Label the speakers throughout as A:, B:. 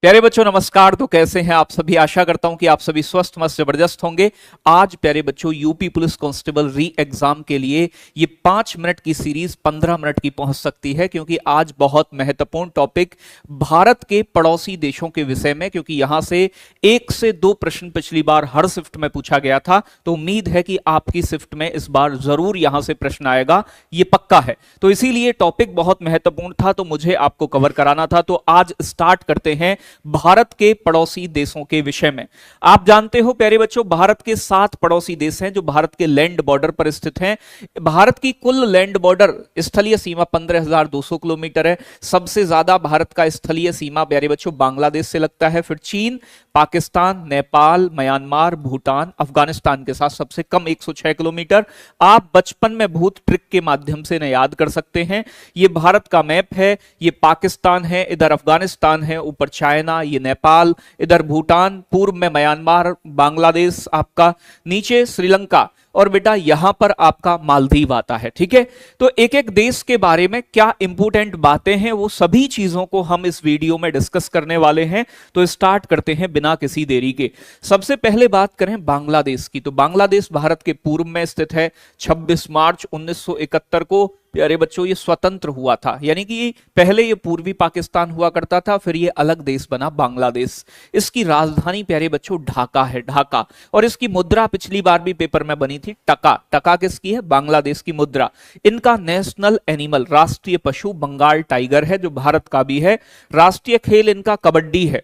A: प्यारे बच्चों नमस्कार। तो कैसे हैं आप सभी। आशा करता हूं कि आप सभी स्वस्थ मस्त जबरदस्त होंगे। आज प्यारे बच्चों यूपी पुलिस कांस्टेबल री एग्जाम के लिए ये 5 मिनट की सीरीज 15 मिनट की पहुंच सकती है, क्योंकि आज बहुत महत्वपूर्ण टॉपिक भारत के पड़ोसी देशों के विषय में, क्योंकि यहां से 1 से 2 प्रश्न पिछली बार हर शिफ्ट में पूछा गया था। तो उम्मीद है कि आपकी शिफ्ट में इस बार जरूर यहां से प्रश्न आएगा, ये पक्का है। तो इसीलिए टॉपिक बहुत महत्वपूर्ण था, तो मुझे आपको कवर कराना था। तो आज स्टार्ट करते हैं भारत के पड़ोसी देशों के विषय में। आप जानते हो प्यारे बच्चों, भारत के 7 पड़ोसी देश हैं जो भारत के लैंड बॉर्डर पर स्थित हैं। भारत की कुल लैंड बॉर्डर स्थलीय सीमा 15,200 किलोमीटर है। सबसे ज्यादा भारत का स्थलीय सीमा प्यारे बच्चों बांग्लादेश से लगता है, फिर चीन, पाकिस्तान, नेपाल, म्यांमार, भूटान, अफगानिस्तान के साथ सबसे कम 106 किलोमीटर। आप बचपन में भूत ट्रिक के माध्यम से याद कर सकते हैं। ये भारत का मैप है, ये पाकिस्तान है, इधर अफगानिस्तान है, ऊपर चाइना, ये नेपाल, इधर भूटान, पूर्व में म्यांमार, बांग्लादेश आपका, नीचे श्रीलंका और बेटा यहां पर आपका मालदीव आता है। ठीक है, तो एक एक देश के बारे में क्या इंपॉर्टेंट बातें हैं वो सभी चीजों को हम इस वीडियो में डिस्कस करने वाले हैं। तो स्टार्ट करते हैं बिना किसी देरी के। सबसे पहले बात करें बांग्लादेश की, तो बांग्लादेश भारत के पूर्व में स्थित है। 26 मार्च 1971 को प्यारे बच्चों ये स्वतंत्र हुआ था, यानी कि पहले ये पूर्वी पाकिस्तान हुआ करता था, फिर ये अलग देश बना बांग्लादेश। इसकी राजधानी प्यारे बच्चों ढाका है, ढाका। और इसकी मुद्रा पिछली बार भी पेपर में बनी थी, टका। टका किसकी है? बांग्लादेश की मुद्रा। इनका नेशनल एनिमल, राष्ट्रीय पशु बंगाल टाइगर है, जो भारत का भी है। राष्ट्रीय खेल इनका कबड्डी है।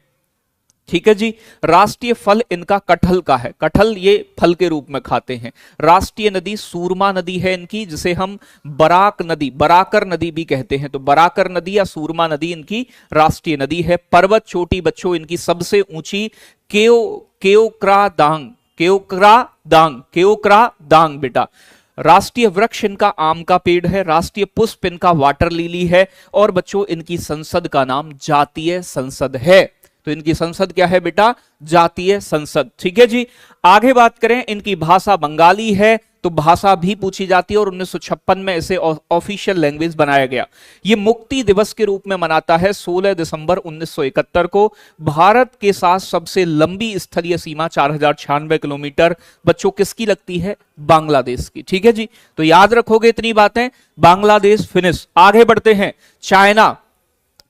A: ठीक है जी। राष्ट्रीय फल इनका कटहल का है, कटहल ये फल के रूप में खाते हैं। राष्ट्रीय नदी सूरमा नदी है इनकी, जिसे हम बराक नदी, बराकर नदी भी कहते हैं। तो बराकर नदी या सूरमा नदी इनकी राष्ट्रीय नदी है। पर्वत चोटी बच्चों इनकी सबसे ऊंची केओक्रादांग, केओक्रादांग बेटा। राष्ट्रीय वृक्ष इनका आम का पेड़ है। राष्ट्रीय पुष्प इनका वाटर लिली है। और बच्चों इनकी संसद का नाम जातीय संसद है। तो इनकी संसद क्या है बेटा? जातीय संसद। ठीक है जी। आगे बात करें, इनकी भाषा बंगाली है, तो भाषा भी पूछी जाती है और 1956 में इसे ऑफिशियल लैंग्वेज बनाया गया। ये मुक्ति दिवस के रूप में मनाता है 16 दिसंबर 1971 को। भारत के साथ सबसे लंबी स्थलीय सीमा 4096 किलोमीटर बच्चों किसकी लगती है? बांग्लादेश की। ठीक है जी, तो याद रखोगे इतनी बातें। बांग्लादेश फिनिश। आगे बढ़ते हैं, चाइना।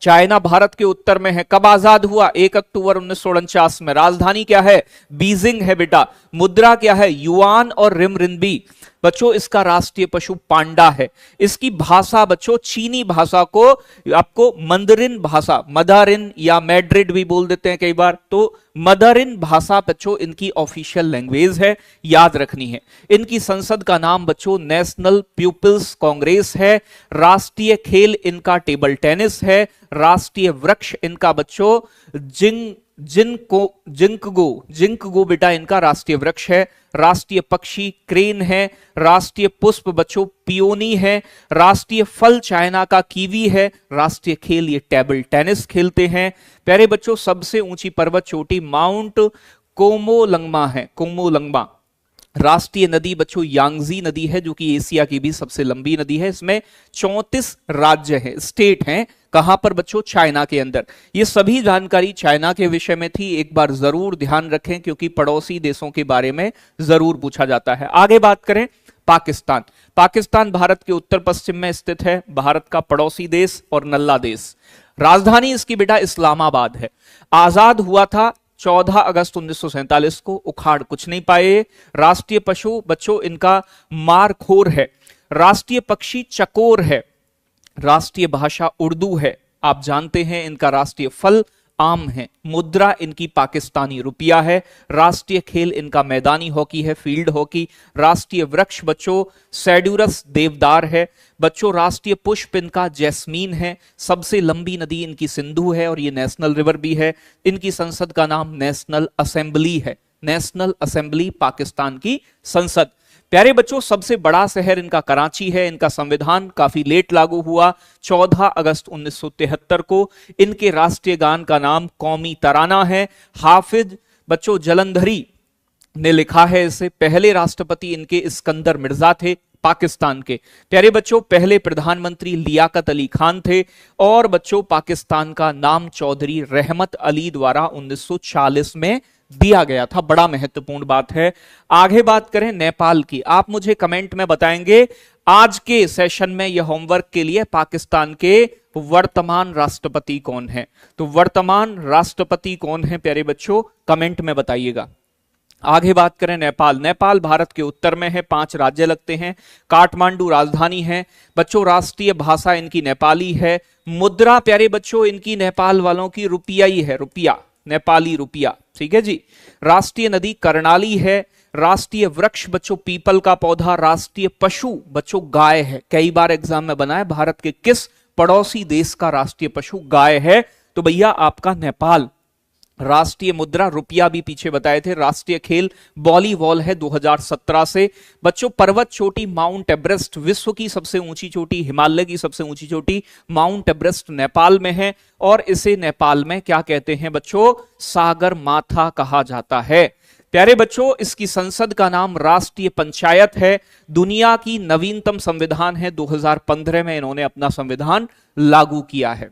A: चाइना भारत के उत्तर में है। कब आजाद हुआ? 1 अक्टूबर 1949 में। राजधानी क्या है? बीजिंग है बेटा। मुद्रा क्या है? युआन और रिमरिनबी। बच्चों इसका राष्ट्रीय पशु पांडा है। इसकी भाषा बच्चों चीनी भाषा को आपको मंदरिन भाषा, मदारिन या मैड्रिड भी बोल देते हैं कई बार, तो मदारिन भाषा बच्चों इनकी ऑफिशियल लैंग्वेज है, याद रखनी है। इनकी संसद का नाम बच्चों नेशनल पीपुल्स कांग्रेस है। राष्ट्रीय खेल इनका टेबल टेनिस है। राष्ट्रीय वृक्ष इनका बच्चों जिंकगो बेटा इनका राष्ट्रीय वृक्ष है। राष्ट्रीय पक्षी क्रेन है। राष्ट्रीय पुष्प बच्चों पियोनी है। राष्ट्रीय फल चाइना का कीवी है। राष्ट्रीय खेल ये टेबल टेनिस खेलते हैं। प्यारे बच्चों सबसे ऊंची पर्वत चोटी माउंट कोमोलंगमा है, कोमोलंगमा। राष्ट्रीय नदी बच्चों यांगजी नदी है, जो कि एशिया की भी सबसे लंबी नदी है। इसमें 34 राज्य हैं, स्टेट हैं। कहां पर बच्चों? चाइना के अंदर। ये सभी जानकारी चाइना के विषय में थी, एक बार जरूर ध्यान रखें, क्योंकि पड़ोसी देशों के बारे में जरूर पूछा जाता है। आगे बात करें पाकिस्तान। पाकिस्तान भारत के उत्तर पश्चिम में स्थित है, भारत का पड़ोसी देश और नल्ला देश। राजधानी इसकी बेटा इस्लामाबाद है। आजाद हुआ था 14 अगस्त 1947 को। उखाड़ कुछ नहीं पाए। राष्ट्रीय पशु बच्चों इनका मारखोर है। राष्ट्रीय पक्षी चकोर है। राष्ट्रीय भाषा उर्दू है। आप जानते हैं इनका राष्ट्रीय फल आम है। मुद्रा इनकी पाकिस्तानी रुपया है। राष्ट्रीय खेल इनका मैदानी हॉकी है, फील्ड हॉकी। राष्ट्रीय वृक्ष बच्चों सैड्यूरस देवदार है। बच्चों राष्ट्रीय पुष्प इनका जैस्मीन है। सबसे लंबी नदी इनकी सिंधु है और ये नेशनल रिवर भी है। इनकी संसद का नाम नेशनल असेंबली है। नेशनल असेंबली पाकिस्तान की संसद। प्यारे बच्चों सबसे बड़ा शहर इनका कराची है। इनका संविधान काफी लेट लागू हुआ, 14 अगस्त 1973 को। इनके राष्ट्रीय गान का नाम कौमी तराना है। हाफिज बच्चों जलंधरी ने लिखा है इसे। पहले राष्ट्रपति इनके इस्कंदर मिर्जा थे, पाकिस्तान के। प्यारे बच्चों, पहले प्रधानमंत्री लियाकत अली खान थे और बच्चों पाकिस्तान का नाम चौधरी रहमत अली द्वारा 1940 में दिया गया था। बड़ा महत्वपूर्ण बात है। आगे बात करें नेपाल की, आप मुझे कमेंट में बताएंगे आज के सेशन में यह होमवर्क के लिए पाकिस्तान के वर्तमान राष्ट्रपति कौन है। तो वर्तमान राष्ट्रपति कौन है प्यारे बच्चों, कमेंट में बताइएगा। आगे बात करें नेपाल, नेपाल भारत के उत्तर में है, 5 राज्य लगते हैं, काठमांडू राजधानी है। बच्चों राष्ट्रीय भाषा इनकी नेपाली है। मुद्रा प्यारे बच्चों इनकी नेपाल वालों की रुपया ही है, रुपया, नेपाली रुपया, ठीक है जी। राष्ट्रीय नदी कर्णाली है। राष्ट्रीय वृक्ष बच्चों पीपल का पौधा। राष्ट्रीय पशु बच्चों गाय है। कई बार एग्जाम में बना है भारत के किस पड़ोसी देश का राष्ट्रीय पशु गाय है, तो भैया आपका नेपाल। राष्ट्रीय मुद्रा रुपया भी पीछे बताए थे। राष्ट्रीय खेल वॉलीबॉल है 2017 से। बच्चों पर्वत चोटी माउंट एवरेस्ट, विश्व की सबसे ऊंची चोटी, हिमालय की सबसे ऊंची चोटी माउंट एवरेस्ट नेपाल में है और इसे नेपाल में क्या कहते हैं बच्चों, सागर माथा कहा जाता है। प्यारे बच्चों इसकी संसद का नाम राष्ट्रीय पंचायत है। दुनिया की नवीनतम संविधान है, 2015 में इन्होंने अपना संविधान लागू किया है।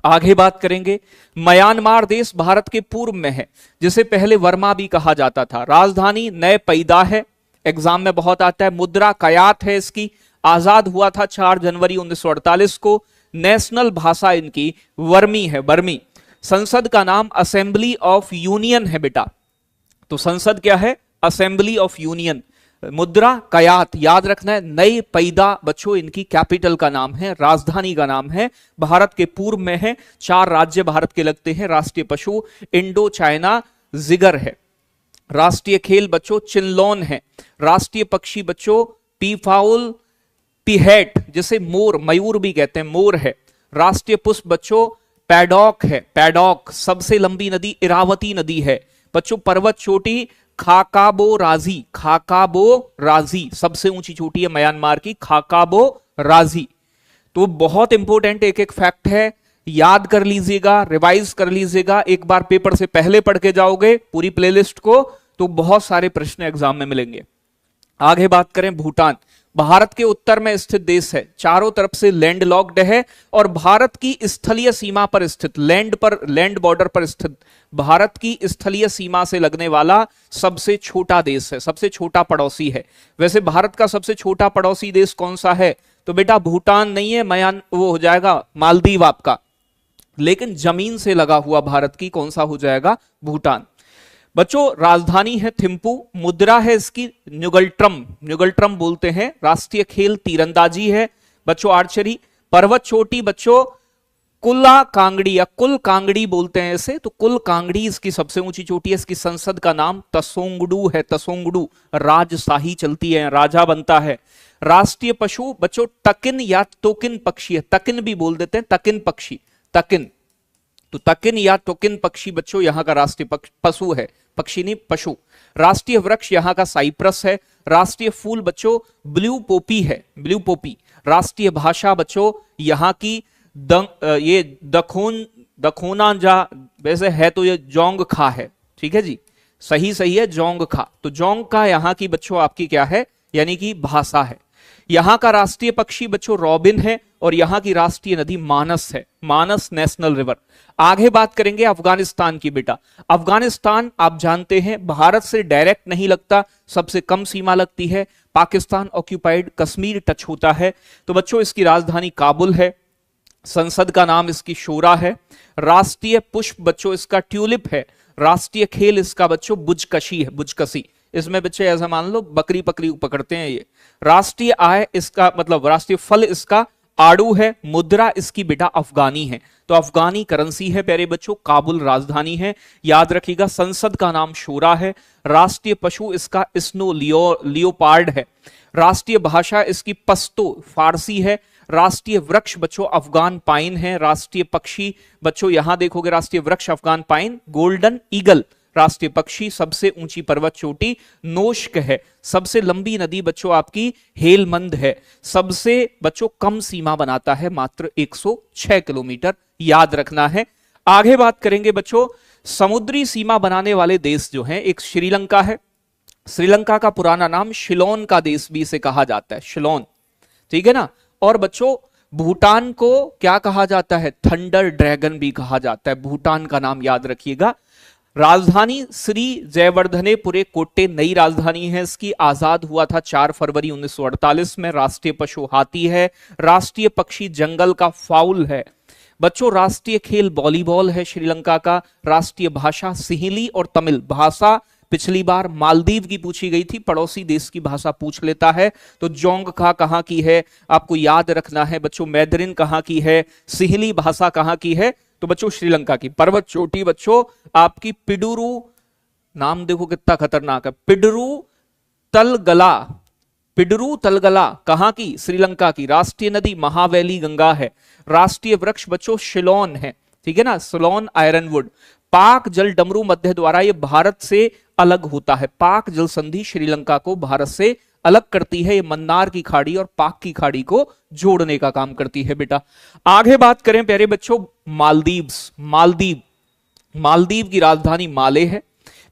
A: आगे बात करेंगे, म्यांमार देश भारत के पूर्व में है, जिसे पहले वर्मा भी कहा जाता था। राजधानी नए पैदा है, एग्जाम में बहुत आता है। मुद्रा कयात है इसकी। आजाद हुआ था 4 जनवरी 1948 को। नेशनल भाषा इनकी वर्मी है, बर्मी। संसद का नाम असेंबली ऑफ यूनियन है बेटा। तो संसद क्या है, असेंबली ऑफ यूनियन। मुद्रा कयात याद रखना है। नई पैदा बच्चों इनकी कैपिटल का नाम है, राजधानी का नाम है, भारत के पूर्व में है। 4 राज्य भारत के लगते हैं। राष्ट्रीय पशु इंडो चाइना जिगर है। राष्ट्रीय खेल बच्चों चिनलोन है। राष्ट्रीय पक्षी बच्चों पीफाउल पीहेट, जिसे मोर, मयूर भी कहते हैं, मोर है। राष्ट्रीय पुष्प बच्चों पैडॉक है, पैडॉक। सबसे लंबी नदी इरावती नदी है बच्चों। पर्वत चोटी खाकाबो राजी, खाकाबो राजी सबसे ऊंची चोटी है म्यांमार की, खाकाबो राजी। तो बहुत इंपॉर्टेंट एक एक फैक्ट है, याद कर लीजिएगा, रिवाइज कर लीजिएगा। एक बार पेपर से पहले पढ़ के जाओगे पूरी प्लेलिस्ट को तो बहुत सारे प्रश्न एग्जाम में मिलेंगे। आगे बात करें, भूटान भारत के उत्तर में स्थित देश है, चारों तरफ से लैंड लॉक्ड है और भारत की स्थलीय सीमा पर स्थित, लैंड बॉर्डर पर स्थित, भारत की स्थलीय सीमा से लगने वाला सबसे छोटा देश है, सबसे छोटा पड़ोसी है। वैसे भारत का सबसे छोटा पड़ोसी देश कौन सा है, तो बेटा भूटान नहीं है, वो हो जाएगा मालदीव आपका। लेकिन जमीन से लगा हुआ भारत की कौन सा हो जाएगा, भूटान। बच्चों राजधानी है थिम्पू। मुद्रा है इसकी न्युगल्ट्रम, न्युगल्ट्रम बोलते हैं। राष्ट्रीय खेल तीरंदाजी है बच्चों, आर्चरी। पर्वत चोटी बच्चों कुल्ला कांगड़ी या कुल कांगड़ी बोलते हैं इसे, तो कुल कांगड़ी इसकी सबसे ऊंची चोटी है। इसकी संसद का नाम तसोंगडू है, तसोंगडू। राजशाही चलती है, राजा बनता है। राष्ट्रीय पशु बच्चों टकिन या टोकिन पक्षी है, तकिन भी बोल देते हैं, तकिन पक्षी, तकिन। तो तकिन या टोकिन पक्षी बच्चों यहां का राष्ट्रीय पशु है, पक्षी नहीं पशु। राष्ट्रीय वृक्ष यहां का साइप्रस है। राष्ट्रीय फूल बच्चों ब्लू पोपी है, ब्लू पोपी। राष्ट्रीय भाषा बच्चों यहां की ये दखोना जा, वैसे है तो ये जोंग खा है, ठीक है जी, सही है जोंग खा। तो जोंग का यहां की बच्चों आपकी क्या है, यानी कि भाषा है। यहां का राष्ट्रीय पक्षी बच्चों रॉबिन है और यहां की राष्ट्रीय नदी मानस है, मानस नेशनल रिवर। आगे बात करेंगे अफगानिस्तान की बेटा। अफगानिस्तान आप जानते हैं भारत से डायरेक्ट नहीं लगता, सबसे कम सीमा लगती है। पाकिस्तान ऑक्यूपाइड कश्मीर टच होता है। तो बच्चों इसकी राजधानी काबुल है। संसद का नाम इसकी शोरा है। राष्ट्रीय पुष्प बच्चों इसका ट्यूलिप है। राष्ट्रीय खेल इसका बच्चों बुजकशी है, बुजकशी। इसमें बच्चे ऐसा मान लो बकरी पकड़ी पकड़ते हैं ये। राष्ट्रीय आय इसका मतलब राष्ट्रीय फल इसका आड़ू है। मुद्रा इसकी बेटा अफगानी है, तो अफगानी करेंसी है प्यारे बच्चों। काबुल राजधानी है, याद रखिएगा। संसद का नाम शोरा है। राष्ट्रीय पशु इसका स्नो लियोपार्ड है। राष्ट्रीय भाषा इसकी पश्तो फारसी है। राष्ट्रीय वृक्ष बच्चों अफगान पाइन है। राष्ट्रीय पक्षी बच्चों यहां देखोगे राष्ट्रीय वृक्ष अफगान पाइन, गोल्डन ईगल। राष्ट्रीय पक्षी सबसे ऊंची पर्वत चोटी नोश्क है। सबसे लंबी नदी बच्चों आपकी हेलमंद है। सबसे बच्चों कम सीमा बनाता है, मात्र 106 किलोमीटर, याद रखना है। आगे बात करेंगे बच्चों, समुद्री सीमा बनाने वाले देश जो हैं, एक श्रीलंका है, श्रीलंका का पुराना नाम शिलोन का देश भी इसे कहा जाता है, शिलोन, ठीक है ना। और बच्चों भूटान को क्या कहा जाता है, थंडर ड्रैगन भी कहा जाता है, भूटान का नाम याद रखिएगा। राजधानी श्री जयवर्धनेपुरे कोट्टे नई राजधानी है इसकी, आजाद हुआ था 4 फरवरी 1948 में। राष्ट्रीय पशु हाथी है, राष्ट्रीय पक्षी जंगल का फाउल है। बच्चों राष्ट्रीय खेल वॉलीबॉल है श्रीलंका का। राष्ट्रीय भाषा सिंहली और तमिल भाषा पिछली बार मालदीव की पूछी गई थी, पड़ोसी देश की भाषा पूछ लेता है तो जोंगखा कहां की है आपको याद रखना है बच्चों, मैदरिन कहां की है, सिंहली भाषा कहां की है, तो बच्चों श्रीलंका की। पर्वत चोटी बच्चों आपकी पिडुरु, नाम देखो कितना खतरनाक है, पिडुरु तलगला, पिडुरु तलगला कहां की, श्रीलंका की। राष्ट्रीय नदी महावैली गंगा है। राष्ट्रीय वृक्ष बच्चों शिलोन है, ठीक है ना, सिलोन आयरनवुड। पाक जल डमरू मध्य द्वारा ये भारत से अलग होता है, पाक जल संधि श्रीलंका को भारत से अलग करती है, ये मन्नार की खाड़ी और पाक की खाड़ी को जोड़ने का काम करती है बेटा। आगे बात करें प्यारे बच्चों मालदीव्स, मालदीव, मालदीव की राजधानी माले है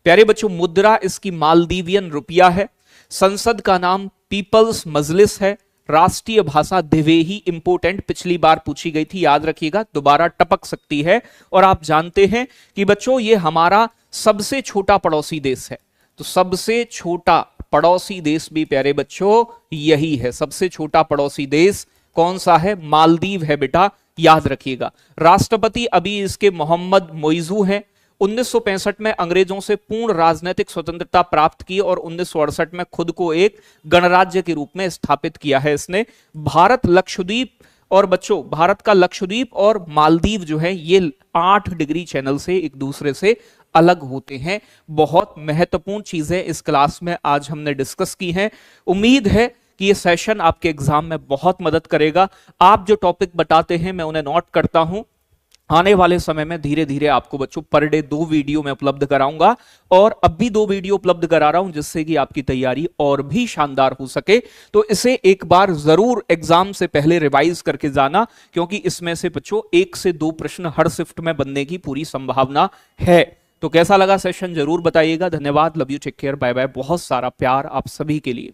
A: प्यारे बच्चों। मुद्रा इसकी मालदीवियन रुपया है। संसद का नाम पीपल्स मजलिस है। राष्ट्रीय भाषा दिवेही, इंपोर्टेंट, पिछली बार पूछी गई थी याद रखिएगा, दोबारा टपक सकती है। और आप जानते हैं कि बच्चों ये हमारा सबसे छोटा पड़ोसी देश है, तो सबसे छोटा पड़ोसी देश भी प्यारे बच्चों यही है, सबसे छोटा पड़ोसी देश कौन सा है, मालदीव है बेटा, याद रखिएगा। राष्ट्रपति अभी इसके मोहम्मद मोइजू हैं। 1965 में अंग्रेजों से पूर्ण राजनीतिक स्वतंत्रता प्राप्त की और 1968 में खुद को एक गणराज्य के रूप में स्थापित किया है इसने। भारत लक्षद्वीप, और बच्चों भारत का लक्षद्वीप और मालदीव जो है ये 8 डिग्री चैनल से एक दूसरे से अलग होते हैं। बहुत महत्वपूर्ण चीजें इस क्लास में आज हमने डिस्कस की हैं। उम्मीद है कि ये सेशन आपके एग्जाम में बहुत मदद करेगा। आप जो टॉपिक बताते हैं मैं उन्हें नोट करता हूं। आने वाले समय में धीरे धीरे आपको बच्चों पर डे 2 वीडियो में उपलब्ध कराऊंगा, और अब भी 2 वीडियो उपलब्ध करा रहा हूं जिससे कि आपकी तैयारी और भी शानदार हो सके। तो इसे एक बार जरूर एग्जाम से पहले रिवाइज करके जाना, क्योंकि इसमें से बच्चों 1 से 2 प्रश्न हर शिफ्ट में बनने की पूरी संभावना है। तो कैसा लगा सेशन जरूर बताइएगा। धन्यवाद, love you, take care, bye bye. बहुत सारा प्यार आप सभी के लिए।